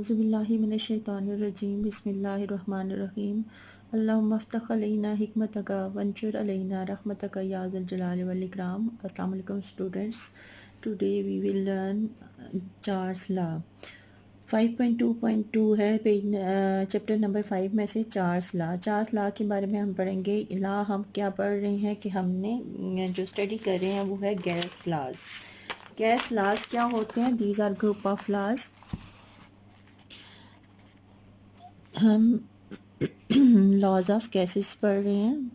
औज़ुबिल्लाहि मिनश्शैतानिर्रजीम बिस्मिल्लाहिर्रहमानिर्रहीम अल्लाहुम्मा अफ्तह अलैना हिकमतका वंशुर अलैना रहमतका या ज़ल जलाली वल इकराम। अस्सलाम वालेकुम students, today we will learn Charles law. 5.2.2 है पेज चैप्टर नंबर 5 में से चार्ल्स लॉ। चार्ल्स लॉ के बारे में हम पढ़ेंगे। लॉ हम क्या पढ़ रहे हैं कि हमने जो स्टडी कर रहे हैं वो है गैस लॉज। गैस लॉज क्या होते हैं? These are group of laws. हम लॉज ऑफ गैसेस पढ़ रहे हैं।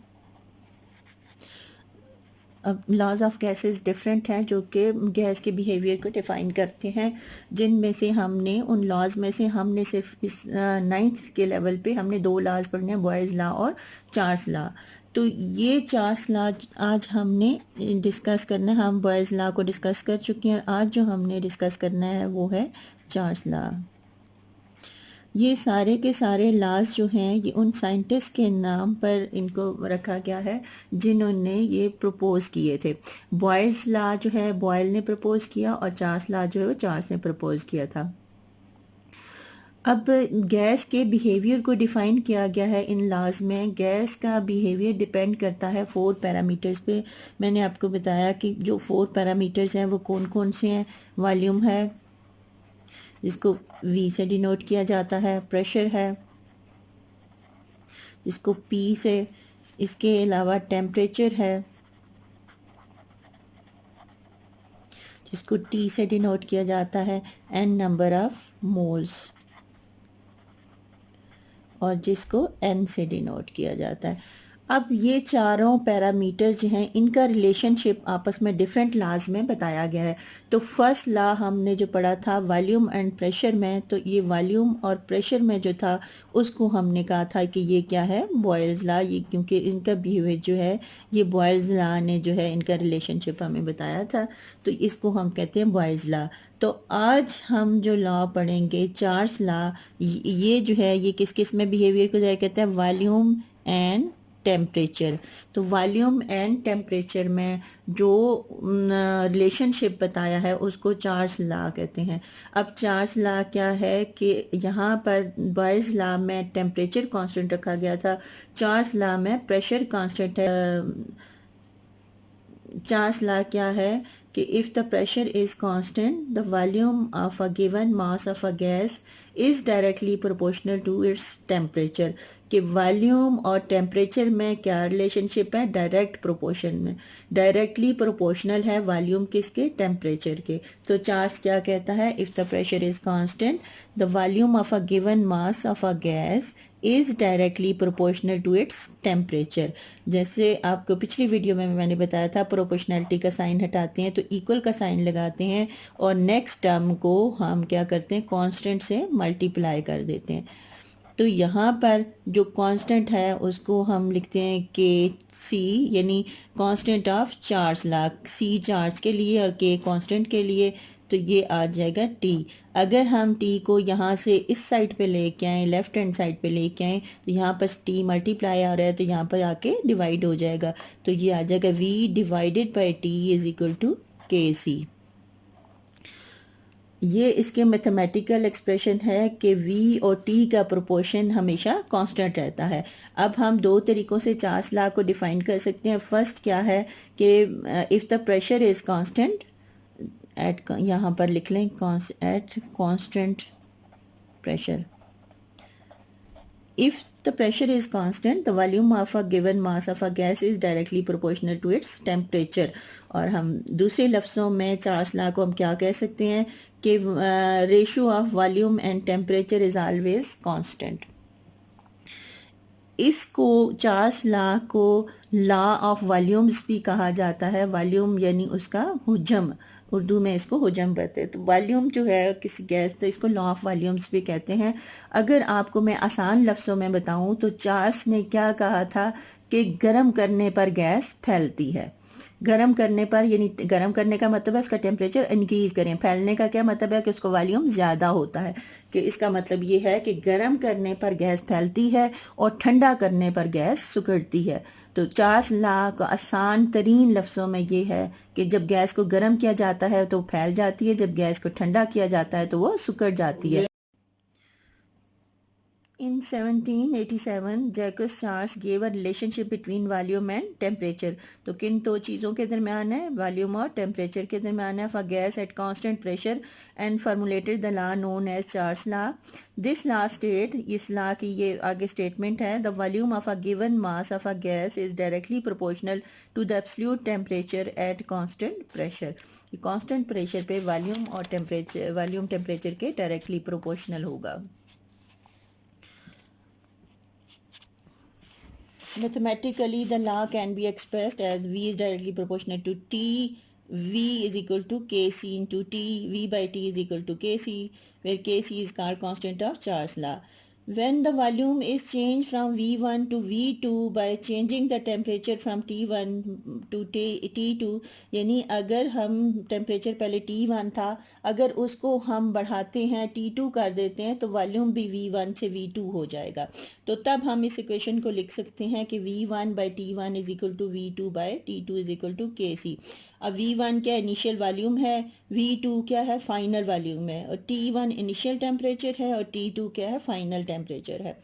अब लॉज ऑफ गैसेस डिफरेंट हैं जो कि गैस के बिहेवियर को डिफाइन करते हैं, जिनमें से हमने उन लॉज में से हमने सिर्फ इस 9th के लेवल पे हमने 2 लॉज पढ़ने हैं, बॉयज़ लॉ और चार्ल्स लॉ। तो ये चार्ल्स लॉ आज हमने डिस्कस करना है। हम बॉयज़ लॉ को डिस्कस कर चुके हैं। आज जो हमने डिस्कस करना है वो है चार्ल्स लॉ। ये सारे के सारे लॉज जो हैं ये उन साइंटिस्ट के नाम पर इनको रखा गया है जिन्होंने ये प्रपोज किए थे। बॉयल्स लॉ जो है बॉयल ने प्रपोज किया और चार्ल्स लॉ जो है वो चार्ल्स ने प्रपोज किया था। अब गैस के बिहेवियर को डिफाइन किया गया है इन लॉज में। गैस का बिहेवियर डिपेंड करता है 4 पैरामीटर्स पे। मैंने आपको बताया कि जो 4 पैरामीटर्स हैं वो कौन कौन से हैं। वॉल्यूम है जिसको V से डिनोट किया जाता है, प्रेशर है जिसको P से, इसके अलावा टेम्परेचर है जिसको T से डिनोट किया जाता है, एंड नंबर ऑफ मोल्स और जिसको N से डिनोट किया जाता है। अब ये चारों पैरामीटर्स जो हैं इनका रिलेशनशिप आपस में डिफरेंट लॉज में बताया गया है। तो फर्स्ट लॉ हमने जो पढ़ा था वॉल्यूम एंड प्रेशर में, तो ये वॉल्यूम और प्रेशर में जो था उसको हमने कहा था कि ये क्या है, बॉयल्स लॉ। ये क्योंकि इनका बिहेवियर जो है ये बॉयल्स लॉ ने जो है इनका रिलेशनशिप हमें बताया था, तो इसको हम कहते हैं बॉयल्स लॉ। तो आज हम जो लॉ पढ़ेंगे चार्ल्स लॉ, ये जो है ये किस किस में बिहेवियर को ज़ाहिर करता है, वॉल्यूम एंड टेम्परेचर। तो वॉल्यूम एंड टेम्परेचर में जो रिलेशनशिप बताया है उसको चार्ल्स लॉ कहते हैं। अब चार्ल्स लॉ क्या है कि यहाँ पर बॉयल्स लॉ में टेम्परेचर कांस्टेंट रखा गया था, चार्ल्स लॉ में प्रेशर कांस्टेंट है। चार्ल्स लॉ क्या है कि if the pressure is constant the volume of a given mass of a gas is directly proportional to its temperature. कि वॉल्यूम और टेम्परेचर में क्या रिलेशनशिप है, डायरेक्ट प्रोपोर्शन में। डायरेक्टली प्रोपोर्शनल है वॉल्यूम किसके, टेम्परेचर के। तो चार्ल्स क्या कहता है, if the pressure is constant the volume of a given mass of a gas is directly proportional to its temperature. जैसे आपको पिछली वीडियो में मैंने बताया था, प्रोपोर्शनैलिटी का साइन हटाते हैं तो इक्वल का साइन लगाते हैं और नेक्स्ट टर्म को हम क्या करते हैं, कांस्टेंट से मल्टीप्लाई कर देते हैं। तो यहाँ पर जो कांस्टेंट है उसको हम लिखते हैं के सी, यानी constant of Charles law. C Charles के लिए और के कांस्टेंट के लिए, तो ये आ जाएगा टी। अगर हम टी को यहाँ से इस साइड पे लेके आए, लेफ्ट हैंड साइड पे लेके आए, तो यहाँ पर टी मल्टीप्लाई आ रहा है तो यहाँ पर आके डिवाइड हो जाएगा। तो ये आ जाएगा V divided by T is equal to K C. ये इसके मैथमेटिकल एक्सप्रेशन है कि V और T का प्रोपोर्शन हमेशा कांस्टेंट रहता है। अब हम 2 तरीक़ों से चार्ल्स लॉ को डिफाइन कर सकते हैं। फर्स्ट क्या है कि if the pressure is constant eight, यहाँ पर लिख लें at constant pressure, if the pressure is constant the volume of a given mass of a gas is directly proportional to its temperature। और हम दूसरे लफ्ज़ों में चार्ल्स लॉ को हम क्या कह सकते हैं कि ratio of volume and temperature is always constant. इसको चार्ल्स लॉ को लॉ ऑफ वॉल्यूम्स भी कहा जाता है। वॉल्यूम यानी उसका हुजम, उर्दू में इसको हुजम कहते हैं। तो वॉल्यूम जो है किसी गैस, तो इसको लॉ ऑफ वॉल्यूम्स भी कहते हैं। अगर आपको मैं आसान लफ्ज़ों में बताऊं तो चार्ल्स ने क्या कहा था कि गर्म करने पर गैस फैलती है। गर्म करने पर, यानी गर्म करने का मतलब है उसका टेम्परेचर इंक्रीज़ करें। फैलने का क्या मतलब है कि उसका वॉल्यूम ज़्यादा होता है। कि इसका मतलब ये है कि गर्म करने पर गैस फैलती है और ठंडा करने पर गैस सिकुड़ती है। तो चार्ल्स लॉ का आसान तरीन लफ्ज़ों में ये है कि जब गैस को गर्म किया जाता है तो फैल जाती है, जब गैस को ठंडा किया जाता है तो वो सिकुड़ जाती है। In 1787, Jacques Charles gave a relationship between volume and temperature. तो किन दो चीज़ों के दरमियान है, वॉल्यूम और टेम्परेचर के दरमियान है, for gas at constant pressure and formulated the law known as Charles law. This law state, इस law की ये आगे statement है, the volume of a given mass of a gas is directly proportional to the absolute temperature at constant pressure. constant pressure पे volume और temperature, volume temperature के directly proportional होगा. Mathematically, the law can be expressed as V is directly proportional to T. V is equal to Kc into T. V by T is equal to Kc, where Kc is called constant of Charles law. When the volume is changed from V1 to V2 by changing the temperature from T1 to T2, यानी अगर हम temperature पहले T1 था, अगर उसको हम बढ़ाते हैं T2 कर देते हैं तो वॉल्यूम भी V1 से V2 हो जाएगा. तो तब हम इस इक्वेशन को लिख सकते हैं कि V1 by T1 is equal to V2 by T2 is equal to Kc. अब V1 क्या इनिशियल वॉल्यूम है, V2 क्या है फाइनल वॉल्यूम है, और T1 इनिशियल टेम्परेचर है और T2 क्या है फाइनल टेम्परेचर है.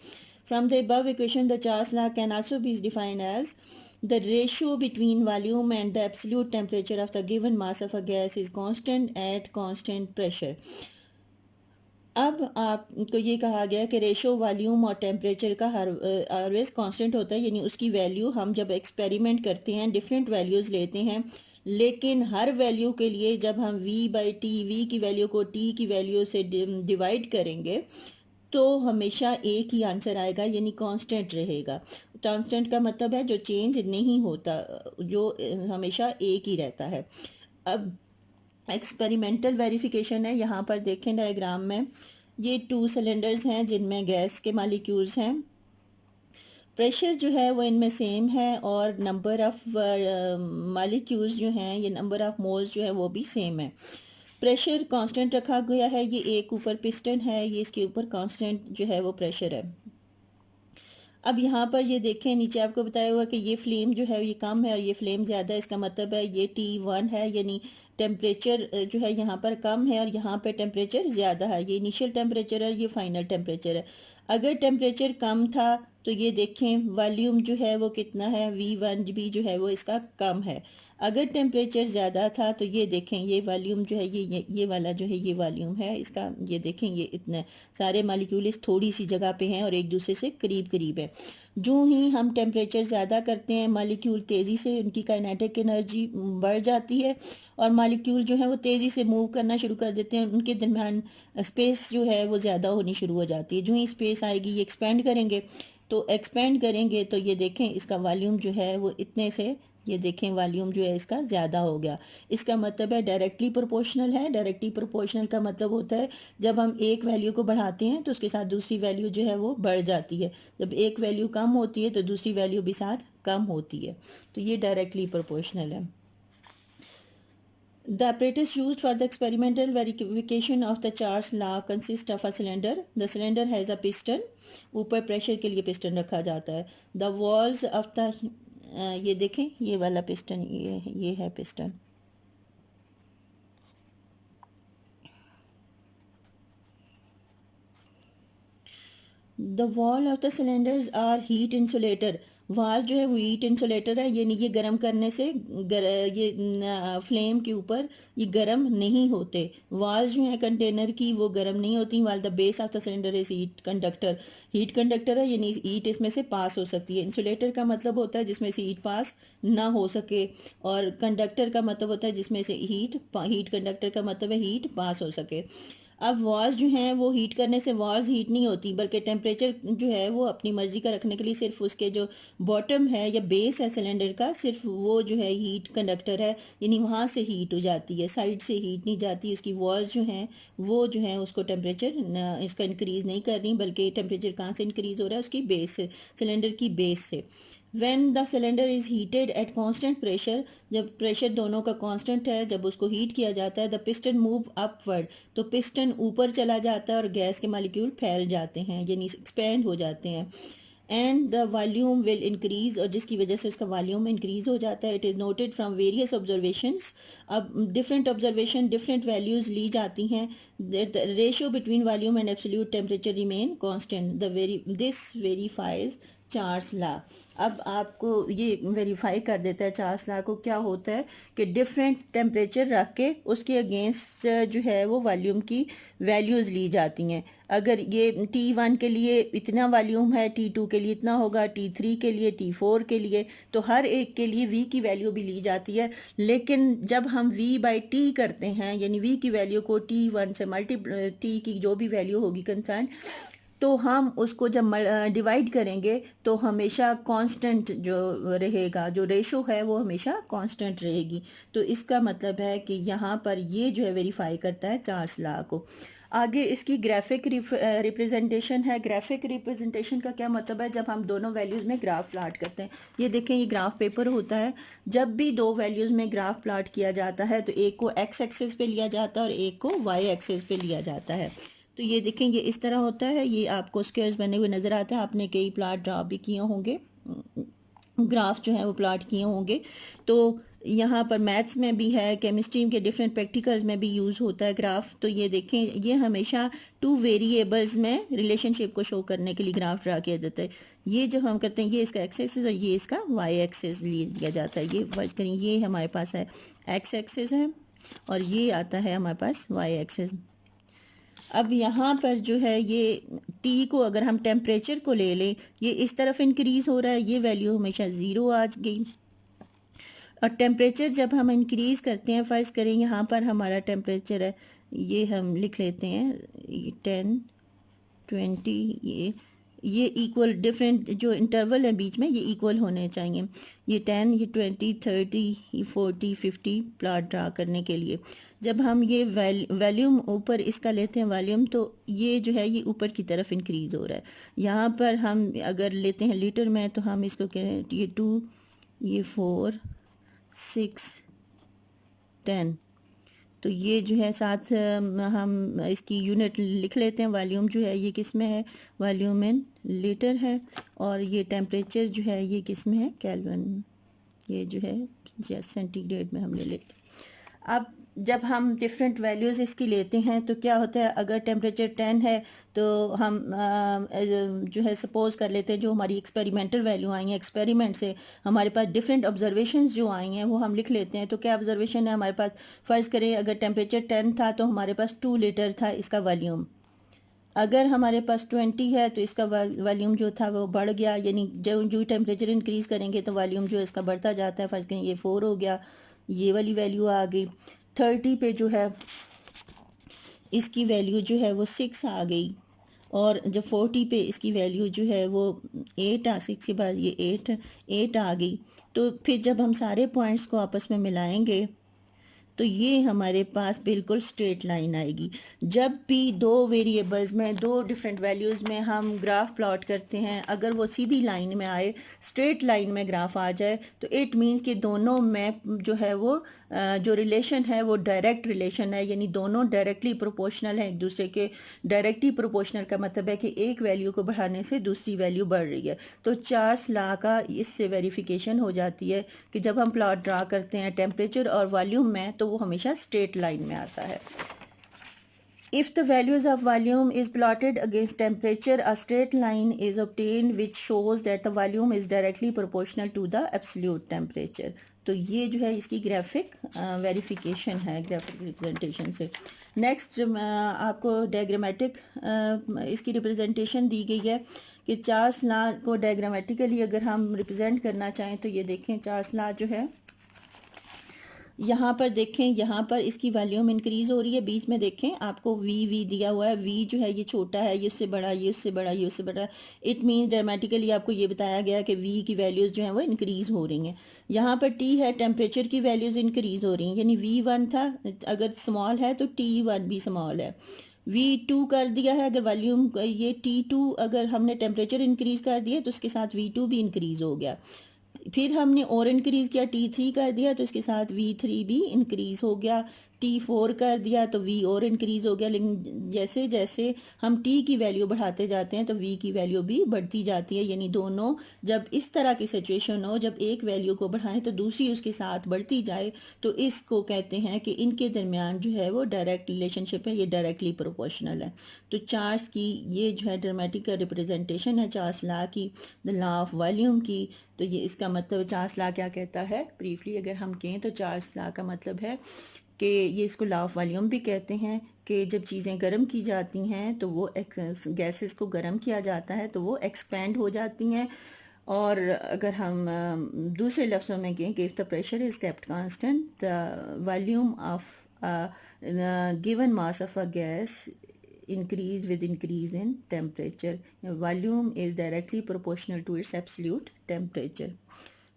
From the above equation, the Charles law can also be defined as the ratio between volume and the absolute temperature of the given mass of a gas is constant at constant pressure. अब आपको ये कहा गया कि ratio volume और temperature का हर always constant होता है, यानी उसकी वैल्यू हम जब एक्सपेरिमेंट करते हैं डिफरेंट वैल्यूज़ लेते हैं, लेकिन हर वैल्यू के लिए जब हम v बाई टी, v की वैल्यू को t की वैल्यू से डिवाइड करेंगे तो हमेशा एक ही आंसर आएगा, यानी कांस्टेंट रहेगा. कांस्टेंट का मतलब है जो चेंज नहीं होता, जो हमेशा एक ही रहता है. अब एक्सपेरिमेंटल वेरिफिकेशन है, यहाँ पर देखें डायग्राम में ये 2 सिलेंडर्स हैं जिनमें गैस के मालिक्यूल्स हैं. प्रेशर जो है वो इनमें सेम है और नंबर ऑफ मालिक्यूल्स जो हैं, ये नंबर ऑफ मोल्स जो है वो भी सेम है. प्रेशर कांस्टेंट रखा गया है, ये एक ऊपर पिस्टन है, ये इसके ऊपर कांस्टेंट जो है वो प्रेशर है. अब यहाँ पर ये देखें नीचे आपको बताया हुआ कि ये फ्लेम जो है ये कम है और ये फ्लेम ज़्यादा है, इसका मतलब है ये T1 है, यानी टेम्परेचर जो है यहाँ पर कम है और यहाँ पर टेम्परेचर ज़्यादा है. ये इनिशियल टेम्परेचर है, ये फाइनल टेम्परेचर है. अगर टेम्परेचर कम था तो ये देखें वॉल्यूम जो है वो कितना है, V1 भी जो है वो इसका कम है. अगर टेम्परेचर ज़्यादा था तो ये देखें ये वॉल्यूम जो है ये वाला जो है ये वॉल्यूम है इसका, ये देखें ये इतना सारे मालिक्यूल इस थोड़ी सी जगह पे हैं और एक दूसरे से करीब करीब है. जो ही हम टेम्परेचर ज़्यादा करते हैं मालिक्यूल तेज़ी से उनकी काइनेटिक एनर्जी बढ़ जाती है और मालिक्यूल जो है वो तेज़ी से मूव करना शुरू कर देते हैं, उनके दरमियान स्पेस जो है वो ज़्यादा होनी शुरू हो जाती है. जो ही स्पेस आएगी ये एक्सपेंड करेंगे तो ये देखें इसका वॉल्यूम जो है वो इतने से, ये देखें वॉल्यूम जो है इसका ज़्यादा हो गया. इसका मतलब है डायरेक्टली प्रोपोर्शनल है. डायरेक्टली प्रोपोर्शनल का मतलब होता है जब हम एक वैल्यू को बढ़ाते हैं तो उसके साथ दूसरी वैल्यू जो है वो बढ़ जाती है, जब एक वैल्यू कम होती है तो दूसरी वैल्यू भी साथ कम होती है. तो ये डायरेक्टली प्रोपोर्शनल है. The apparatus used for the experimental verification of the Charles law consists of a cylinder. The cylinder has a piston. ऊपर प्रेशर के लिए पिस्टन रखा जाता है. The walls of the ये देखें ये वाला पिस्टन, ये है piston. The wall of the cylinders are heat insulator. वाल जो है वो हीट इंसुलेटर है, यानी ये गर्म करने से ये फ्लेम के ऊपर ये गर्म नहीं होते. वाल्स जो है कंटेनर की वो गर्म नहीं होती. वाल the base of the cylinder is heat conductor. Heat conductor है, यानी हीट इसमें से पास हो सकती है. इंसुलेटर का मतलब होता है जिसमें से हीट पास ना हो सके, और कंडक्टर का मतलब होता है जिसमें से हीट कंडक्टर का मतलब है हीट पास हो सके. अब वॉल्स जो हैं वो हीट करने से वॉल्स हीट नहीं होती, बल्कि टेम्परेचर जो है वो अपनी मर्जी का रखने के लिए सिर्फ उसके जो बॉटम है या बेस है सिलेंडर का, सिर्फ वो जो है हीट कंडक्टर है, यानी वहाँ से हीट हो जाती है, साइड से हीट नहीं जाती. उसकी वॉल्स जो हैं वो जो है उसको टेम्परेचर इसका इंक्रीज़ नहीं कर रही, बल्कि टेम्परेचर कहाँ से इंक्रीज़ हो रहा है उसकी बेस से, सिलेंडर की बेस से. When the cylinder is heated at constant pressure, जब प्रेशर दोनों का कांस्टेंट है, जब उसको हीट किया जाता है, the piston move upward, तो पिस्टन ऊपर चला जाता है और गैस के मालिक्यूल फैल जाते हैं, यानी एक्सपेंड हो जाते हैं. And the volume will increase, और जिसकी वजह से उसका वॉल्यूम इंक्रीज हो जाता है. It is noted from various observations. अब डिफरेंट ऑब्जर्वेशन डिफरेंट वैल्यूज ली जाती हैं. The ratio between volume and absolute temperature remain constant. This verifies Charles law. अब आपको ये वेरीफाई कर देता है चार्ल्स लॉ को. क्या होता है कि डिफरेंट टेम्परेचर रख के उसके अगेंस्ट जो है वो वॉल्यूम की वैल्यूज़ ली जाती हैं. अगर ये T1 के लिए इतना वॉल्यूम है, T2 के लिए इतना होगा, T3 के लिए, T4 के लिए, तो हर एक के लिए V की वैल्यू भी ली जाती है. लेकिन जब हम V/T करते हैं, यानी V की वैल्यू को T1 से T की जो भी वैल्यू होगी कंसर्न, तो हम उसको जब डिवाइड करेंगे तो हमेशा कांस्टेंट जो रहेगा, जो रेशो है वो हमेशा कांस्टेंट रहेगी. तो इसका मतलब है कि यहाँ पर ये जो है वेरीफाई करता है चार्ल्स लॉ को. आगे इसकी ग्राफिक रिप्रेजेंटेशन है. ग्राफिक रिप्रेजेंटेशन का क्या मतलब है? जब हम दोनों वैल्यूज़ में ग्राफ प्लॉट करते हैं. ये देखें, ये ग्राफ पेपर होता है. जब भी दो वैल्यूज़ में ग्राफ प्लॉट किया जाता है तो एक को एक्स एक्सिस पे लिया जाता है और एक को वाई एक्सिस पे लिया जाता है. तो ये देखेंगे इस तरह होता है. ये आपको स्क्वायर्स बने हुए नज़र आता है. आपने कई प्लॉट ड्रा भी किए होंगे, ग्राफ जो है वो प्लॉट किए होंगे. तो यहाँ पर मैथ्स में भी है, केमिस्ट्री के डिफरेंट प्रैक्टिकल्स में भी यूज़ होता है ग्राफ. तो ये देखें, ये हमेशा टू वेरिएबल्स में रिलेशनशिप को शो करने के लिए ग्राफ ड्रा किया जाता है. ये जो हम करते हैं, ये इसका एक्स एक्सिस और ये इसका वाई एक्सिस लिया जाता है. ये वर्ज करें, ये हमारे पास है एक्स एक्सिस है और ये आता है हमारे पास वाई एक्सिस. अब यहाँ पर जो है ये T को अगर हम टेम्परेचर को ले लें, ये इस तरफ इंक्रीज हो रहा है, ये वैल्यू हमेशा 0 आ गई. और टेम्परेचर जब हम इंक्रीज करते हैं, फर्ज करें यहाँ पर हमारा टेम्परेचर है, ये हम लिख लेते हैं 10 20, ये इक्वल, डिफरेंट जो इंटरवल है बीच में ये इक्वल होने चाहिए. ये 10, ये 20, 30, ये 40, 50 प्लॉट ड्रा करने के लिए. जब हम ये वॉल्यूम ऊपर इसका लेते हैं वॉल्यूम, तो ये जो है ये ऊपर की तरफ इंक्रीज हो रहा है. यहाँ पर हम अगर लेते हैं लीटर में, तो हम इसको कह रहे हैं ये 2, ये 4, 6, 10. तो ये जो है साथ हम इसकी यूनिट लिख लेते हैं. वॉल्यूम जो है ये किस में है? वॉल्यूम इन लीटर है. और ये टेम्परेचर जो है ये किस में है? केल्विन. ये जो है सेंटीग्रेड में हम ले लेते हैं. अब जब हम डिफरेंट वैल्यूज़ इसकी लेते हैं तो क्या होता है, अगर टेम्परेचर 10 है तो हम जो है सपोज कर लेते हैं जो हमारी एक्सपेरिमेंटल वैल्यू आई हैं, एक्सपेरिमेंट से हमारे पास डिफरेंट ऑब्जर्वेशंस जो आई हैं वो हम लिख लेते हैं. तो क्या ऑब्जर्वेशन है हमारे पास? फ़र्ज़ करें अगर टेम्परेचर 10 था तो हमारे पास 2 लीटर था इसका वॉल्यूम. अगर हमारे पास 20 है तो इसका वॉल्यूम जो था वो बढ़ गया, यानी जो टेम्परेचर इंक्रीज़ करेंगे तो वॉल्यूम जो इसका बढ़ता जाता है. फ़र्ज़ करें ये 4 हो गया, ये वाली वैल्यू आ गई. 30 पे जो है इसकी वैल्यू जो है वो 6 आ गई. और जब 40 पे इसकी वैल्यू जो है वो 8 6 के बाद ये 8 आ गई. तो फिर जब हम सारे पॉइंट्स को आपस में मिलाएंगे तो ये हमारे पास बिल्कुल स्ट्रेट लाइन आएगी. जब भी दो वेरिएबल्स में, दो डिफरेंट वैल्यूज़ में हम ग्राफ प्लॉट करते हैं, अगर वो सीधी लाइन में आए, स्ट्रेट लाइन में ग्राफ आ जाए, तो इट मीन्स कि दोनों में जो है वो जो रिलेशन है वो डायरेक्ट रिलेशन है, यानी दोनों डायरेक्टली प्रोपोर्शनल हैं एक दूसरे के. डायरेक्टली प्रोपोर्शनल का मतलब है कि एक वैल्यू को बढ़ाने से दूसरी वैल्यू बढ़ रही है. तो चार्ल्स लॉ का इससे वेरिफिकेशन हो जाती है कि जब हम प्लॉट ड्रा करते हैं टेम्परेचर और वॉल्यूम में, तो वो हमेशा स्ट्रेट लाइन में आता है. If the values of volume is plotted against temperature, a straight line is obtained which shows that the volume is directly proportional to the absolute temperature. तो ये जो है इसकी ग्राफिक वेरिफिकेशन है, ग्राफिक रिप्रेजेंटेशन से. नेक्स्ट आपको diagrammatic इसकी representation दी गई है कि चार्ल्स लॉ को डायग्रामेटिकली अगर हम रिप्रेजेंट करना चाहें तो ये देखें चार्ल्स लॉ जो है यहाँ पर देखें, यहाँ पर इसकी वॉल्यूम इंक्रीज हो रही है. बीच में देखें आपको वी दिया हुआ है. वी जो है ये छोटा है, ये उससे बड़ा, ये उससे बड़ा, ये उससे बड़ा. इट मीन ड्रामेटिकली आपको ये बताया गया कि वी की वैल्यूज़ जो हैं वो इंक्रीज हो रही हैं. यहाँ पर टी है, टेम्परेचर की वैल्यूज़ इंक्रीज हो रही हैं, यानी V1 था अगर स्मॉल है तो T1 भी स्मॉल है. V2 कर दिया है, अगर वॉल्यूम ये T2 अगर हमने टेम्परेचर इंक्रीज कर दिया तो उसके साथ V2 भी इंक्रीज हो गया. फिर हमने और इंक्रीज़ किया, T3 कर दिया तो इसके साथ V3 भी इंक्रीज़ हो गया. T4 कर दिया तो V और इंक्रीज हो गया, लेकिन जैसे जैसे हम T की वैल्यू बढ़ाते जाते हैं तो V की वैल्यू भी बढ़ती जाती है। यानी दोनों जब इस तरह की सिचुएशन हो, जब एक वैल्यू को बढ़ाएं तो दूसरी उसके साथ बढ़ती जाए, तो इसको कहते हैं कि इनके दरमियान जो है वो डायरेक्ट रिलेशनशिप है, ये डायरेक्टली प्रोपोर्शनल है। तो चार्ल्स की ये जो है ड्रामेटिक रिप्रेजेंटेशन है चार्ल्स लॉ की, द लॉ ऑफ वॉल्यूम की। तो ये इसका मतलब चार्ल्स लॉ क्या कहता है, ब्रीफली अगर हम कहें तो चार्ल्स लॉ का मतलब है कि ये इसको लॉ ऑफ वॉल्यूम भी कहते हैं कि जब चीज़ें गर्म की जाती हैं तो वो गैसेस को गर्म किया जाता है तो वो एक्सपेंड हो जाती हैं। और अगर हम दूसरे लफ्ज़ों में कहें कि if the pressure is kept constant the volume of given mass of a gas increase with increase in temperature. Volume is directly proportional to its absolute temperature.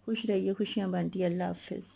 खुश रहिए, खुशियाँ बांटिए, अल्लाह हाफिज़।